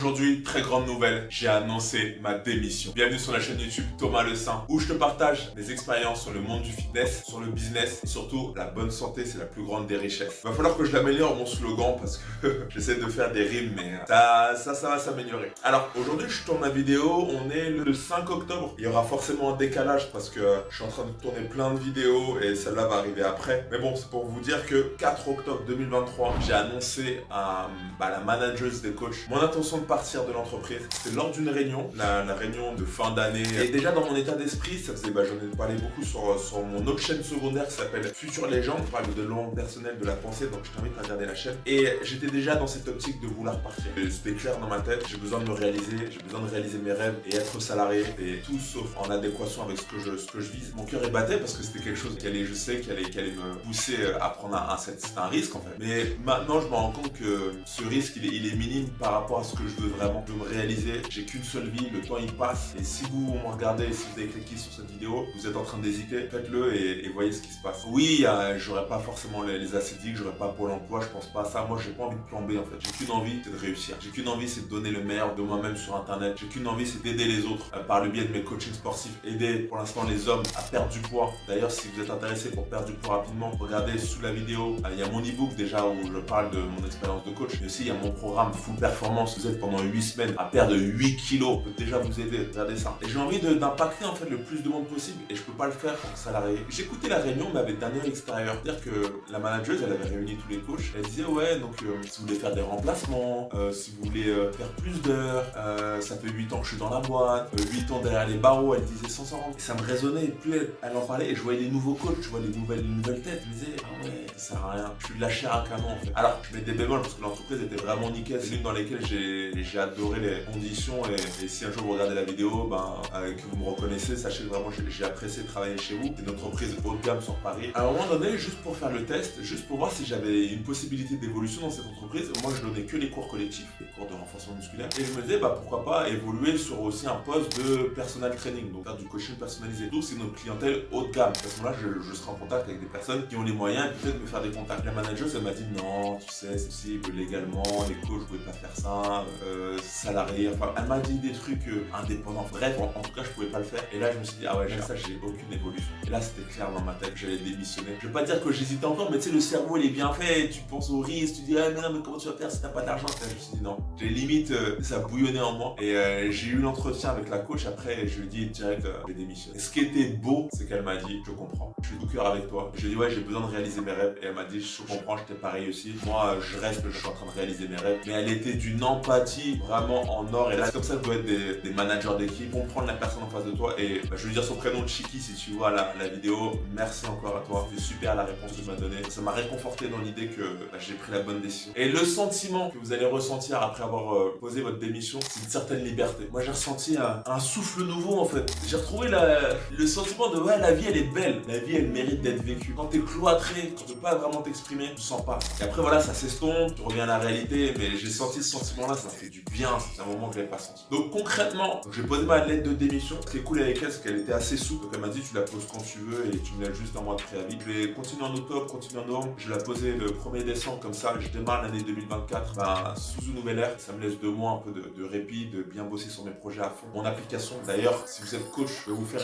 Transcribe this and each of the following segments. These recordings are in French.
Aujourd'hui, très grande nouvelle, j'ai annoncé ma démission. Bienvenue sur la chaîne YouTube Thomas Le Saint, où je te partage mes expériences sur le monde du fitness, sur le business et surtout la bonne santé, c'est la plus grande des richesses. Va falloir que je l'améliore mon slogan parce que j'essaie de faire des rimes, mais ça va s'améliorer. Alors aujourd'hui, je tourne ma vidéo, on est le 5 octobre. Il y aura forcément un décalage parce que je suis en train de tourner plein de vidéos et celle-là va arriver après. Mais bon, c'est pour vous dire que 4 octobre 2023, j'ai annoncé à la manageuse des coachs mon intention de partir de l'entreprise. C'était lors d'une réunion, la réunion de fin d'année. Et déjà dans mon état d'esprit, ça faisait, j'en ai parlé beaucoup sur mon autre chaîne secondaire qui s'appelle Future Légende. Je parle de développement personnel, de la pensée, donc je t'invite à regarder la chaîne. Et j'étais déjà dans cette optique de vouloir partir. C'était clair dans ma tête, j'ai besoin de me réaliser, j'ai besoin de réaliser mes rêves et être salarié et tout sauf en adéquation avec ce que je vise. Mon cœur est batté parce que c'était quelque chose qui allait, je sais, qui allait me pousser à prendre c'est un risque en fait. Mais maintenant je me rends compte que ce risque il est minime par rapport à ce que je veux vraiment. Je veux me réaliser, j'ai qu'une seule vie, le temps il passe. Et si vous me regardez, si vous avez cliqué sur cette vidéo, vous êtes en train d'hésiter, faites-le et voyez ce qui se passe. Oui, j'aurais pas forcément les acédiques, j'aurais pas Pôle emploi, je pense pas à ça. Moi j'ai pas envie de plan B en fait. J'ai qu'une envie, c'est de réussir. J'ai qu'une envie, c'est de donner le meilleur de moi-même sur internet. J'ai qu'une envie, c'est d'aider les autres par le biais de mes coachings sportifs. Aider pour l'instant les hommes à perdre du poids. D'ailleurs, si vous êtes intéressé pour perdre du poids rapidement, regardez sous la vidéo. Il y a mon ebook déjà où je parle de mon expérience de coach. Mais aussi il y a mon programme Full Performance. Vous êtes pendant 8 semaines à perdre 8 kilos. Peut déjà vous aider. Regardez ça. Et j'ai envie d'impacter en fait le plus de monde possible. Et je peux pas le faire en salarié. J'écoutais la réunion mais avec d'un œil extérieur. C'est-à-dire que la manageuse, elle avait réuni tous les coachs. Elle disait ouais, donc si vous voulez faire des remplacements, si vous voulez faire plus d'heures, ça fait 8 ans que je suis dans la boîte, 8 ans derrière les barreaux, elle disait sans s'en rendre. Et ça me résonnait. Et plus elle en parlait et je voyais les nouveaux coachs, je vois les nouvelles têtes. Je me disais ah ouais, ça sert à rien. Je suis de la chair à canon en fait. Alors je mets des bémols parce que l'entreprise était vraiment nickel. C'est l'une dans lesquelles j'ai adoré les conditions et si un jour vous regardez la vidéo, que vous me reconnaissez, sachez que vraiment j'ai apprécié de travailler chez vous. C'est une entreprise haut de gamme sur Paris. À un moment donné, juste pour faire le test, juste pour voir si j'avais une possibilité d'évolution dans cette entreprise, moi je donnais que les cours collectifs, les cours de renforcement musculaire. Et je me disais pourquoi pas évoluer sur aussi un poste de personal training, donc faire du coaching personnalisé. Donc c'est notre clientèle haut de gamme. À ce moment-là, je serai en contact avec des personnes qui ont les moyens et peut-être me faire des contacts. La manageuse, elle m'a dit non, tu sais, c'est possible légalement, les coachs, je pouvais pas faire ça, salarié, enfin, elle m'a dit des trucs indépendants. Bref, en tout cas, je pouvais pas le faire. Et là, je me suis dit, ah ouais, ça, j'ai aucune évolution. Et là, c'était clair dans ma tête que j'allais démissionner. Je veux pas dire que j'hésitais encore, mais tu sais, le cerveau, il est bien fait. Tu penses au risque, tu dis, ah mais non, mais comment tu vas faire si t'as pas d'argent? Je me suis dit non. J'ai limite, ça bouillonnait en moi. Et j'ai eu l'entretien avec la coach. Après, je lui ai dit direct, je vais démissionner. Et ce qui était beau, c'est qu'elle m'a dit, je comprends. Je suis tout cœur avec toi. Je lui ai dit, ouais, j'ai besoin de réaliser mes rêves. Et elle m'a dit, je comprends, j'étais pareil aussi. Moi, je suis en train de réaliser mes rêves. Mais elle était d'une empathie vraiment en or. Et là, c'est comme ça que doit être des managers d'équipe. Comprendre la personne en face de toi. Et je vais lui dire son prénom, Chiki, si tu vois la vidéo. Merci encore à toi. C'est super la réponse que tu m'as donnée. Ça m'a réconforté dans l'idée que j'ai pris la bonne décision. Et le sentiment que vous allez ressentir après avoir posé votre démission, c'est une certaine liberté. Moi, j'ai ressenti un souffle nouveau en fait. J'ai retrouvé le sentiment de ouais, la vie elle est belle. La vie elle mérite d'être vécue. Quand t'es cloîtré, quand tu peux pas vraiment t'exprimer, tu sens pas. Et après voilà, ça s'estompe, tu reviens à la réalité. Mais j'ai senti ce sentiment-là, ça fait du bien. C'est un moment que j'avais pas senti. Donc concrètement, j'ai posé ma lettre de démission. Ce qui est cool avec elle, c'est qu'elle était assez souple. Donc elle m'a dit tu la poses quand tu veux et tu me laisses juste un mois de préavis. Je vais continuer en octobre, continuer en novembre. Je l'ai posé le 1er décembre comme ça. Je démarre l'année 2024 sous une nouvelle ère. Ça me laisse 2 mois un peu de répit, de bien bosser sur mes projets à fond. Mon application, d'ailleurs, si vous êtes coach, je vais vous faire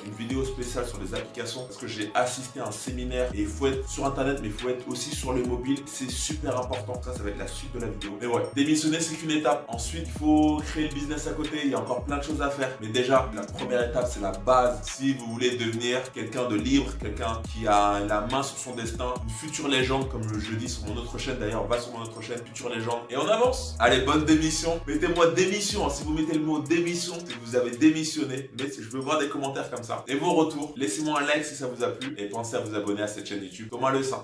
une vidéo spéciale sur les applications parce que j'ai assisté à un séminaire et il faut être sur internet mais il faut être aussi sur le mobile. C'est super important. Ça va être la suite de la vidéo. Mais ouais, démissionner c'est qu'une étape. Ensuite, il faut créer le business à côté. Il y a encore plein de choses à faire. Mais déjà, la première étape, c'est la base. Si vous voulez devenir quelqu'un de libre, quelqu'un qui a la main sur son destin, une future légende, comme je dis sur mon autre chaîne. D'ailleurs, va sur mon autre chaîne, Future Légende. Et on avance. Allez, bonne démission. Mettez-moi démission. Si vous mettez le mot démission, c'est que vous avez démissionné. Mais je veux voir des commentaires comme ça. Et vos retours. Laissez-moi un like si ça vous a plu. Et pensez à vous abonner à cette chaîne YouTube. Thomas Le Saint.